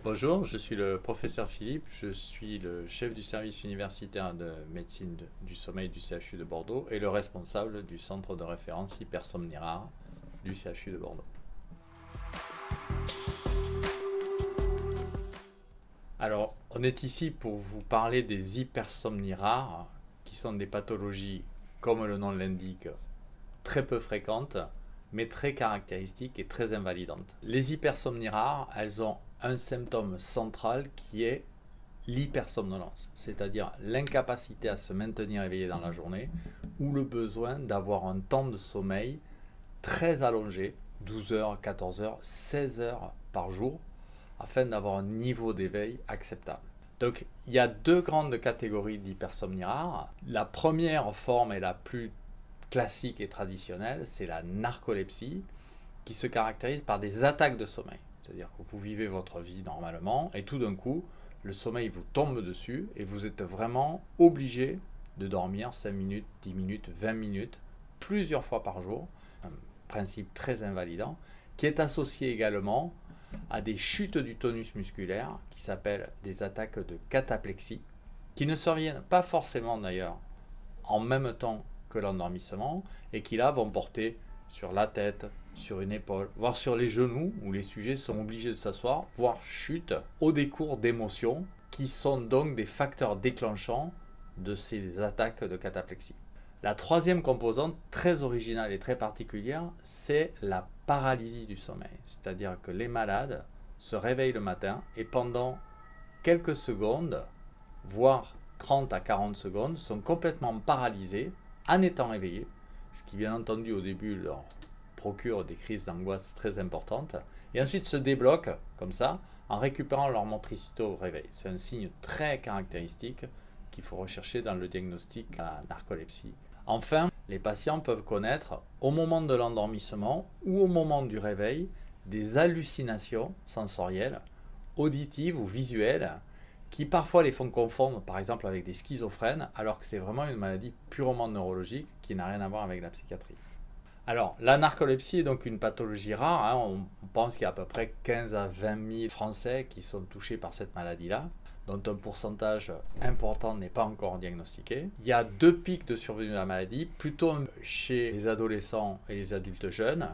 Bonjour, je suis le professeur Philippe, je suis le chef du service universitaire de médecine du sommeil du CHU de Bordeaux et le responsable du centre de référence hypersomnie rare du CHU de Bordeaux. Alors, on est ici pour vous parler des hypersomnies rares, qui sont des pathologies, comme le nom l'indique, très peu fréquentes, mais très caractéristiques et très invalidantes. Les hypersomnies rares, elles ont un symptôme central qui est l'hypersomnolence, c'est-à-dire l'incapacité à se maintenir éveillé dans la journée ou le besoin d'avoir un temps de sommeil très allongé, 12 heures, 14 heures, 16 heures par jour, afin d'avoir un niveau d'éveil acceptable. Donc il y a deux grandes catégories d'hypersomnie rare. La première forme est la plus classique et traditionnelle, c'est la narcolepsie, qui se caractérise par des attaques de sommeil. C'est-à-dire que vous vivez votre vie normalement et tout d'un coup, le sommeil vous tombe dessus et vous êtes vraiment obligé de dormir 5 minutes, 10 minutes, 20 minutes, plusieurs fois par jour. Un principe très invalidant qui est associé également à des chutes du tonus musculaire qui s'appellent des attaques de cataplexie, qui ne surviennent pas forcément d'ailleurs en même temps que l'endormissement et qui là vont porter sur la tête, sur une épaule, voire sur les genoux, où les sujets sont obligés de s'asseoir, voire chutent, au décours d'émotions, qui sont donc des facteurs déclenchants de ces attaques de cataplexie. La troisième composante, très originale et très particulière, c'est la paralysie du sommeil. C'est-à-dire que les malades se réveillent le matin et pendant quelques secondes, voire 30 à 40 secondes, sont complètement paralysés en étant éveillés, ce qui bien entendu au début leur procure des crises d'angoisse très importantes, et ensuite se débloquent comme ça en récupérant leur motricité au réveil. C'est un signe très caractéristique qu'il faut rechercher dans le diagnostic à narcolepsie. Enfin, les patients peuvent connaître au moment de l'endormissement ou au moment du réveil des hallucinations sensorielles, auditives ou visuelles, qui parfois les font confondre par exemple avec des schizophrènes, alors que c'est vraiment une maladie purement neurologique qui n'a rien à voir avec la psychiatrie. Alors, la narcolepsie est donc une pathologie rare, hein. On pense qu'il y a à peu près 15 à 20 000 Français qui sont touchés par cette maladie-là, dont un pourcentage important n'est pas encore diagnostiqué. Il y a deux pics de survenue de la maladie, plutôt chez les adolescents et les adultes jeunes,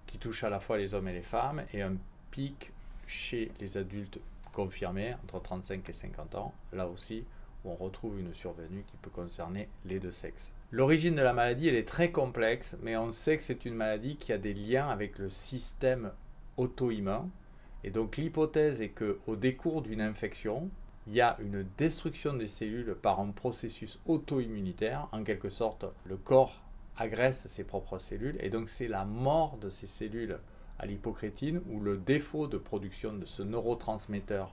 qui touchent à la fois les hommes et les femmes, et un pic chez les adultes confirmés, entre 35 et 50 ans, là aussi, où on retrouve une survenue qui peut concerner les deux sexes. L'origine de la maladie, elle est très complexe, mais on sait que c'est une maladie qui a des liens avec le système auto-immun. Et donc l'hypothèse est qu'au décours d'une infection, il y a une destruction des cellules par un processus auto-immunitaire. En quelque sorte, le corps agresse ses propres cellules, et donc c'est la mort de ces cellules à l'hypocrétine ou le défaut de production de ce neurotransmetteur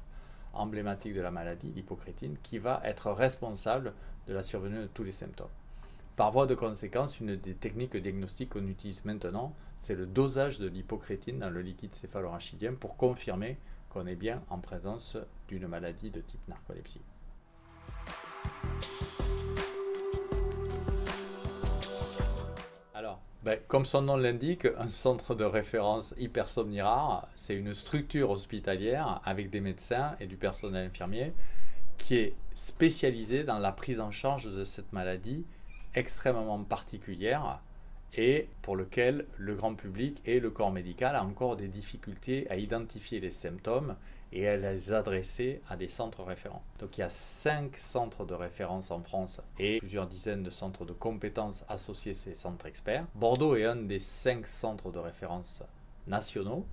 emblématique de la maladie, l'hypocrétine, qui va être responsable de la survenue de tous les symptômes. Par voie de conséquence, une des techniques de diagnostic qu'on utilise maintenant, c'est le dosage de l'hypocrétine dans le liquide céphalorachidien pour confirmer qu'on est bien en présence d'une maladie de type narcolepsie. Alors, comme son nom l'indique, un centre de référence hypersomnie rare, c'est une structure hospitalière avec des médecins et du personnel infirmier qui est spécialisé dans la prise en charge de cette maladie extrêmement particulière et pour lequel le grand public et le corps médical a encore des difficultés à identifier les symptômes et à les adresser à des centres référents. Donc il y a 5 centres de référence en France et plusieurs dizaines de centres de compétences associés à ces centres experts. Bordeaux est un des 5 centres de référence nationaux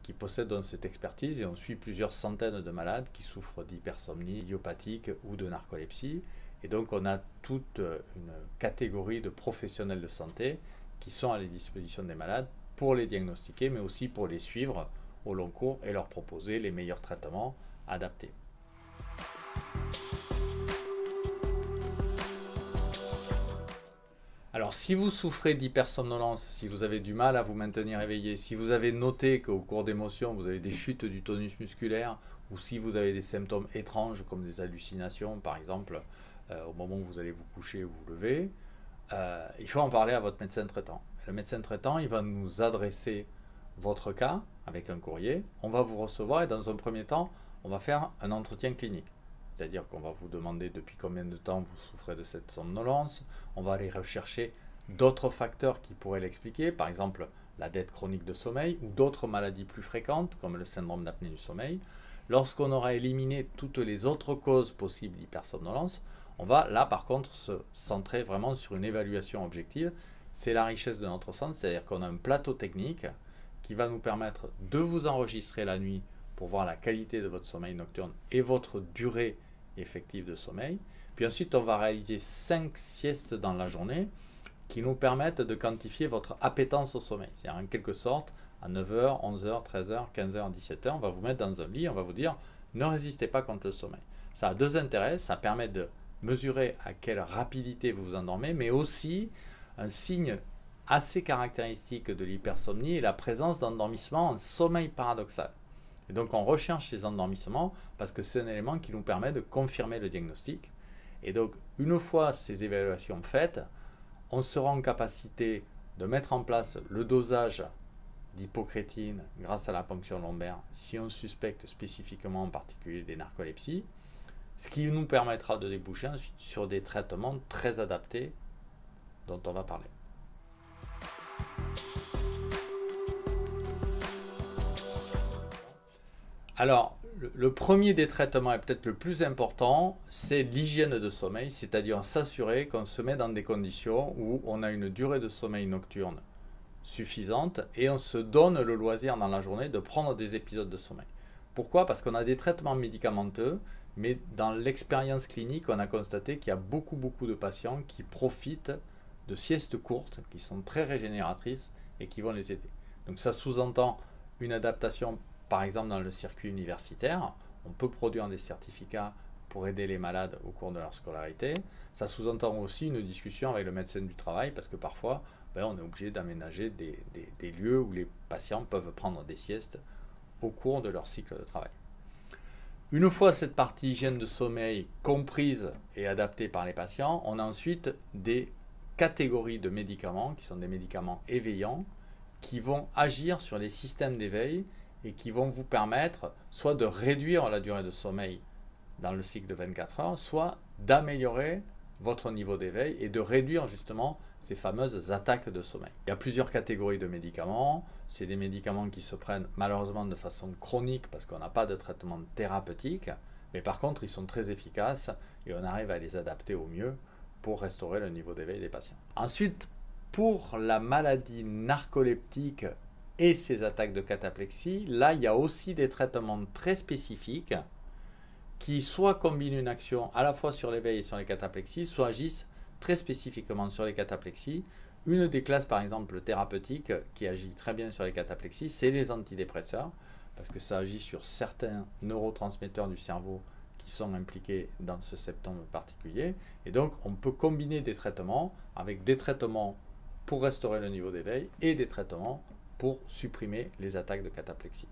qui possèdent donc cette expertise et on suit plusieurs centaines de malades qui souffrent d'hypersomnie idiopathique ou de narcolepsie. Et donc on a toute une catégorie de professionnels de santé qui sont à la disposition des malades pour les diagnostiquer, mais aussi pour les suivre au long cours et leur proposer les meilleurs traitements adaptés. Alors si vous souffrez d'hypersomnolence, si vous avez du mal à vous maintenir éveillé, si vous avez noté qu'au cours d'émotions vous avez des chutes du tonus musculaire, ou si vous avez des symptômes étranges comme des hallucinations par exemple, au moment où vous allez vous coucher ou vous lever, il faut en parler à votre médecin traitant. Le médecin traitant, il va nous adresser votre cas avec un courrier, on va vous recevoir et dans un premier temps, on va faire un entretien clinique. C'est-à-dire qu'on va vous demander depuis combien de temps vous souffrez de cette somnolence, on va aller rechercher d'autres facteurs qui pourraient l'expliquer, par exemple la dette chronique de sommeil ou d'autres maladies plus fréquentes comme le syndrome d'apnée du sommeil. Lorsqu'on aura éliminé toutes les autres causes possibles d'hypersomnolence, on va là par contre se centrer vraiment sur une évaluation objective. C'est la richesse de notre centre, c'est-à-dire qu'on a un plateau technique qui va nous permettre de vous enregistrer la nuit pour voir la qualité de votre sommeil nocturne et votre durée effective de sommeil. Puis ensuite, on va réaliser 5 siestes dans la journée qui nous permettent de quantifier votre appétence au sommeil. C'est-à-dire en quelque sorte, à 9h, 11h, 13h, 15h, 17h, on va vous mettre dans un lit, on va vous dire ne résistez pas contre le sommeil. Ça a deux intérêts, ça permet de mesurer à quelle rapidité vous vous endormez, mais aussi un signe assez caractéristique de l'hypersomnie est la présence d'endormissements en sommeil paradoxal. Et donc on recherche ces endormissements parce que c'est un élément qui nous permet de confirmer le diagnostic. Et donc une fois ces évaluations faites, on sera en capacité de mettre en place le dosage d'hypocrétine grâce à la ponction lombaire si on suspecte spécifiquement en particulier des narcolepsies, ce qui nous permettra de déboucher ensuite sur des traitements très adaptés dont on va parler. Alors, le premier des traitements et peut-être le plus important, c'est l'hygiène de sommeil, c'est-à-dire s'assurer qu'on se met dans des conditions où on a une durée de sommeil nocturne suffisante et on se donne le loisir dans la journée de prendre des épisodes de sommeil. Pourquoi? Parce qu'on a des traitements médicamenteux, mais dans l'expérience clinique, on a constaté qu'il y a beaucoup de patients qui profitent de siestes courtes, qui sont très régénératrices et qui vont les aider. Donc ça sous-entend une adaptation, par exemple dans le circuit universitaire. On peut produire des certificats pour aider les malades au cours de leur scolarité. Ça sous-entend aussi une discussion avec le médecin du travail, parce que parfois, on est obligé d'aménager des lieux où les patients peuvent prendre des siestes au cours de leur cycle de travail. Une fois cette partie hygiène de sommeil comprise et adaptée par les patients, on a ensuite des catégories de médicaments qui sont des médicaments éveillants qui vont agir sur les systèmes d'éveil et qui vont vous permettre soit de réduire la durée de sommeil dans le cycle de 24 heures, soit d'améliorer votre niveau d'éveil et de réduire justement ces fameuses attaques de sommeil. Il y a plusieurs catégories de médicaments. C'est des médicaments qui se prennent malheureusement de façon chronique parce qu'on n'a pas de traitement thérapeutique, mais par contre ils sont très efficaces et on arrive à les adapter au mieux pour restaurer le niveau d'éveil des patients. Ensuite, pour la maladie narcoleptique et ces attaques de cataplexie, là il y a aussi des traitements très spécifiques qui soit combinent une action à la fois sur l'éveil et sur les cataplexies, soit agissent très spécifiquement sur les cataplexies. Une des classes par exemple thérapeutiques qui agit très bien sur les cataplexies, c'est les antidépresseurs, parce que ça agit sur certains neurotransmetteurs du cerveau qui sont impliqués dans ce symptôme particulier. Et donc on peut combiner des traitements avec des traitements pour restaurer le niveau d'éveil et des traitements pour supprimer les attaques de cataplexie.